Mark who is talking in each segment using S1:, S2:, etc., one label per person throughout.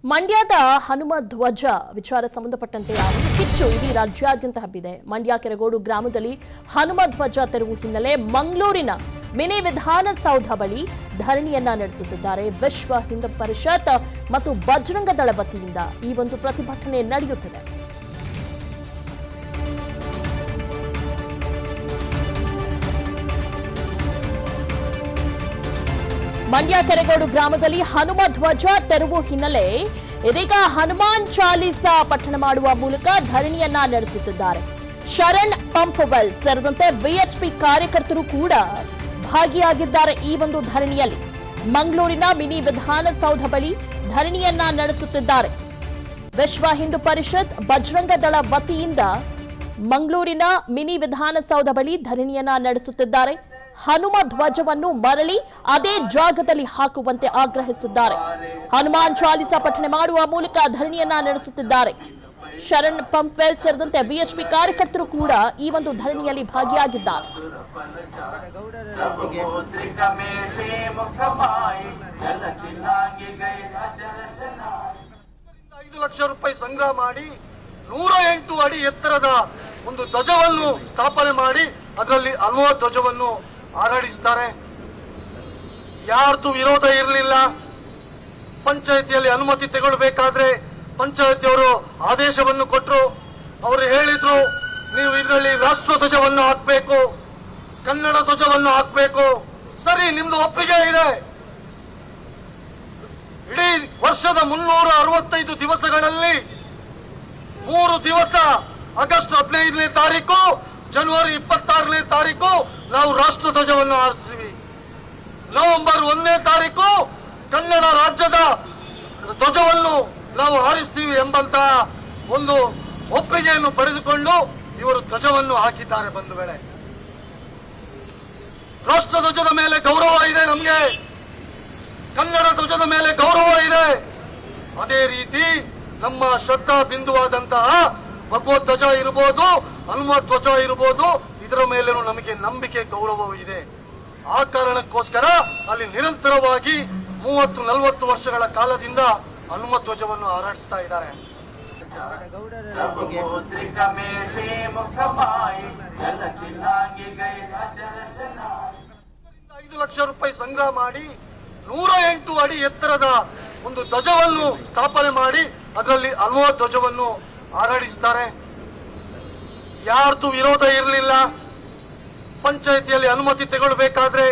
S1: ಮಂಡ್ಯದ ಹನುಮ ಧ್ವಜ ವಿಚಾರ ಸಂಬಂಧಪಟ್ಟಂತೆ ಕಿಚ್ಚು ಇಡೀ ರಾಜ್ಯಾದ್ಯಂತ ಹಬ್ಬಿದೆ. ಮಂಡ್ಯ ಕೆರಗೋಡು ಗ್ರಾಮದಲ್ಲಿ ಹನುಮ ಧ್ವಜ ತೆರವು ಹಿನ್ನೆಲೆ ಮಂಗಳೂರಿನ ಮಿನಿ ವಿಧಾನಸೌಧ ಬಳಿ ಧರಣಿಯನ್ನ ನಡೆಸುತ್ತಿದ್ದಾರೆ. ವಿಶ್ವ ಹಿಂದೂ ಪರಿಷತ್ ಮತ್ತು ಬಜರಂಗ ದಳ ವತಿಯಿಂದ ಈ ಒಂದು ಪ್ರತಿಭಟನೆ ನಡೆಯುತ್ತಿದೆ. ಮಂಡ್ಯ ಕೆರಗೋಡು ಗ್ರಾಮದಲ್ಲಿ ಹನುಮ ಧ್ವಜ ತೆರವು ಹಿನ್ನೆಲೆ ಇದೀಗ ಹನುಮಾನ್ ಚಾಲೀಸಾ ಪಠಣ ಮಾಡುವ ಮೂಲಕ ಧರಣಿಯನ್ನ ನಡೆಸುತ್ತಿದ್ದಾರೆ. ಶರಣ್ ಪಂಪ್ವೆಲ್ ಸೇರಿದಂತೆ ವಿಎಚ್ಪಿ ಕಾರ್ಯಕರ್ತರು ಕೂಡ ಭಾಗಿಯಾಗಿದ್ದಾರೆ. ಈ ಒಂದು ಧರಣಿಯಲ್ಲಿ ಮಂಗಳೂರಿನ ಮಿನಿ ವಿಧಾನಸೌಧ ಬಳಿ ಧರಣಿಯನ್ನ ನಡೆಸುತ್ತಿದ್ದಾರೆ. ವಿಶ್ವ ಹಿಂದೂ ಪರಿಷತ್ ಬಜರಂಗ ದಳ ವತಿಯಿಂದ ಮಂಗಳೂರಿನ ಮಿನಿ ವಿಧಾನಸೌಧ ಬಳಿ ಧರಣಿಯನ್ನ ನಡೆಸುತ್ತಿದ್ದಾರೆ. ಹನುಮ ಧ್ವಜವನ್ನು ಮರಳಿ ಅದೇ ಜಾಗದಲ್ಲಿ ಹಾಕುವಂತೆ ಆಗ್ರಹಿಸಿದ್ದಾರೆ. ಹನುಮಾನ್ ಚಾಲೀಸಾ ಪಠಣೆ ಮಾಡುವ ಮೂಲಕ ಧರಣಿಯನ್ನ ನಡೆಸುತ್ತಿದ್ದಾರೆ. ಶರಣ್ ಪಂಪ್ವೆಲ್ ಸೇರಿದಂತೆ ವಿಎಚ್ಪಿ ಕಾರ್ಯಕರ್ತರು ಕೂಡ ಈ ಒಂದು ಧರಣಿಯಲ್ಲಿ ಭಾಗಿಯಾಗಿದ್ದಾರೆ.
S2: 5 ಲಕ್ಷ ರೂಪಾಯಿ ಸಂಗ್ರಹ ಮಾಡಿ 108 ಅಡಿ ಎತ್ತರದ ಒಂದು ಧ್ವಜವನ್ನು ಸ್ಥಾಪನೆ ಮಾಡಿ ಅದರಲ್ಲಿ ಹನುಮ ಧ್ವಜವನ್ನು ಹಾರಾಡಿಸ್ತಾರೆ. ಯಾರ್ದು ವಿರೋಧ ಇರಲಿಲ್ಲ. ಪಂಚಾಯತಿಯಲ್ಲಿ ಅನುಮತಿ ತಗೊಳ್ಬೇಕಾದ್ರೆ ಪಂಚಾಯತಿಯವರು ಆದೇಶವನ್ನು ಕೊಟ್ಟರು. ಅವರು ಹೇಳಿದ್ರು, ನೀವು ಇದರಲ್ಲಿ ರಾಷ್ಟ್ರ ಧ್ವಜವನ್ನು ಹಾಕಬೇಕು, ಕನ್ನಡ ಧ್ವಜವನ್ನು ಹಾಕಬೇಕು. ಸರಿ, ನಿಮ್ದು ಒಪ್ಪಿಗೆ ಇದೆ. ಇಡೀ ವರ್ಷದ 365 ದಿವಸಗಳಲ್ಲಿ 3 ದಿವಸ ಆಗಸ್ಟ್ 15ನೇ ತಾರೀಕು, ಜನವರಿ 26ನೇ ತಾರೀಕು ನಾವು ರಾಷ್ಟ್ರ ಧ್ವಜವನ್ನು ಹಾರಿಸ್ತೀವಿ. ನವೆಂಬರ್ 1ನೇ ತಾರೀಕು ಕನ್ನಡ ರಾಜ್ಯದ ಧ್ವಜವನ್ನು ನಾವು ಹಾರಿಸ್ತೀವಿ ಎಂಬಂತಹ ಒಂದು ಒಪ್ಪಿಗೆಯನ್ನು ಪಡೆದುಕೊಂಡು ಇವರು ಧ್ವಜವನ್ನು ಹಾಕಿದ್ದಾರೆ. ಬಂಧುಗಳೇ, ರಾಷ್ಟ್ರ ಧ್ವಜದ ಮೇಲೆ ಗೌರವ ಇದೆ ನಮಗೆ, ಕನ್ನಡ ಧ್ವಜದ ಮೇಲೆ ಗೌರವ ಇದೆ. ಅದೇ ರೀತಿ ನಮ್ಮ ಶ್ರದ್ಧಾ ಬಿಂದುವಾದಂತಹ ಭಗವದ್ ಧ್ವಜ ಇರಬಹುದು, ಹನುಮ ಧ್ವಜ ಇರಬಹುದು, ಇದರ ಮೇಲೇನೂ ನಮಗೆ ನಂಬಿಕೆ ಗೌರವವೂ ಇದೆ. ಆ ಕಾರಣಕ್ಕೋಸ್ಕರ ಅಲ್ಲಿ ನಿರಂತರವಾಗಿ 30-40 ವರ್ಷಗಳ ಕಾಲದಿಂದ ಹನುಮ ಧ್ವಜವನ್ನು ಹಾರಾಡಿಸ್ತಾ ಇದ್ದಾರೆ. 5 ಲಕ್ಷ ರೂಪಾಯಿ ಸಂಗ್ರಹ ಮಾಡಿ 108 ಅಡಿ ಎತ್ತರದ ಒಂದು ಧ್ವಜವನ್ನು ಸ್ಥಾಪನೆ ಮಾಡಿ ಅದರಲ್ಲಿ ಹನುಮ ಧ್ವಜವನ್ನು ಹಾರಾಡಿಸ್ತಾರೆ. ಯಾರ್ದು ವಿರೋಧ ಇರಲಿಲ್ಲ. ಪಂಚಾಯತಿಯಲ್ಲಿ ಅನುಮತಿ ತಗೊಳ್ಬೇಕಾದ್ರೆ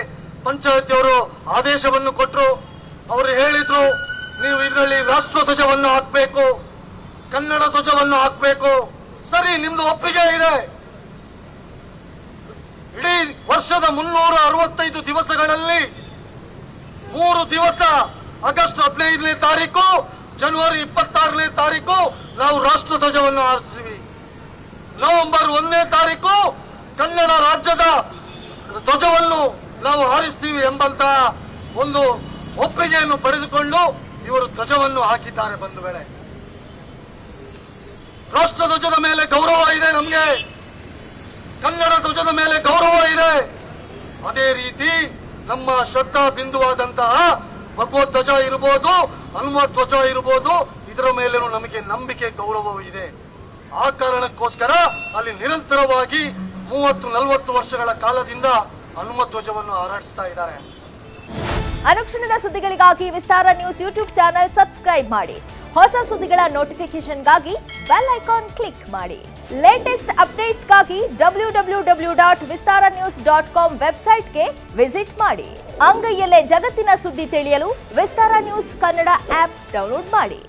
S2: ಪಂಚಾಯತಿಯವರು ಆದೇಶವನ್ನು ಕೊಟ್ಟರು. ಅವರು ಹೇಳಿದ್ರು, ನೀವು ಇದರಲ್ಲಿ ರಾಷ್ಟ್ರ ಧ್ವಜವನ್ನು ಹಾಕಬೇಕು, ಕನ್ನಡ ಧ್ವಜವನ್ನು ಹಾಕಬೇಕು. ಸರಿ, ನಿಮ್ದು ಒಪ್ಪಿಗೆ ಇದೆ. ಇಡೀ ವರ್ಷದ 365 ದಿವಸಗಳಲ್ಲಿ 3 ದಿವಸ ಆಗಸ್ಟ್ 15ನೇ ತಾರೀಕು, ಜನವರಿ 26ನೇ ತಾರೀಕು ನಾವು ರಾಷ್ಟ್ರ ಧ್ವಜವನ್ನು ಹಾರಿಸ್ತೀವಿ. ನವೆಂಬರ್ 1ನೇ ತಾರೀಕು ಕನ್ನಡ ರಾಜ್ಯದ ಧ್ವಜವನ್ನು ನಾವು ಹಾರಿಸ್ತೀವಿ ಎಂಬಂತಹ ಒಂದು ಒಪ್ಪಿಗೆಯನ್ನು ಪಡೆದುಕೊಂಡು ಇವರು ಧ್ವಜವನ್ನು ಹಾಕಿದ್ದಾರೆ. ಬಂಧುಗಳೇ, ರಾಷ್ಟ್ರ ಧ್ವಜದ ಮೇಲೆ ಗೌರವ ಇದೆ ನಮಗೆ, ಕನ್ನಡ ಧ್ವಜದ ಮೇಲೆ ಗೌರವ ಇದೆ. ಅದೇ ರೀತಿ ನಮ್ಮ ಶ್ರದ್ಧಾ ಬಿಂದುವಾದಂತಹ ಭಗವದ್ ಧ್ವಜ ಇರಬಹುದು, ಹನುಮ ಧ್ವಜ ಇರಬಹುದು, ಇದರ ಮೇಲೇನೂ ನಮಗೆ ನಂಬಿಕೆ ಗೌರವವೂ ಇದೆ. ಆ ಕಾರಣಕ್ಕೋಸ್ಕರ ಅಲ್ಲಿ ನಿರಂತರವಾಗಿ 30-40 ವರ್ಷಗಳ ಕಾಲದಿಂದ ಹನುಮ ಧ್ವಜವನ್ನು ಹಾರಾಡಿಸ್ತಾ ಇದ್ದಾರೆ.
S3: ಅನುಕ್ಷಣದ ಸುದ್ದಿಗಳಿಗಾಗಿ ವಿಸ್ತಾರ ನ್ಯೂಸ್ ಯೂಟ್ಯೂಬ್ ಚಾನೆಲ್ ಸಬ್ಸ್ಕ್ರೈಬ್ ಮಾಡಿ. ಹೊಸ ಸುದ್ದಿಗಳ ನೋಟಿಫಿಕೇಶನ್ಗಾಗಿ ಬೆಲ್ ಐಕಾನ್ ಕ್ಲಿಕ್ ಮಾಡಿ. ಲೇಟೆಸ್ಟ್ ಅಪ್ಡೇಟ್ಸ್ಗಾಗಿ www.vistaranews.com ವೆಬ್ಸೈಟ್ಗೆ ವಿಸಿಟ್ ಮಾಡಿ. ಅಂಗೈಯಲ್ಲೇ ಜಗತ್ತಿನ ಸುದ್ದಿ ತಿಳಿಯಲು ವಿಸ್ತಾರ ನ್ಯೂಸ್ ಕನ್ನಡ ಆಪ್ ಡೌನ್ಲೋಡ್ ಮಾಡಿ.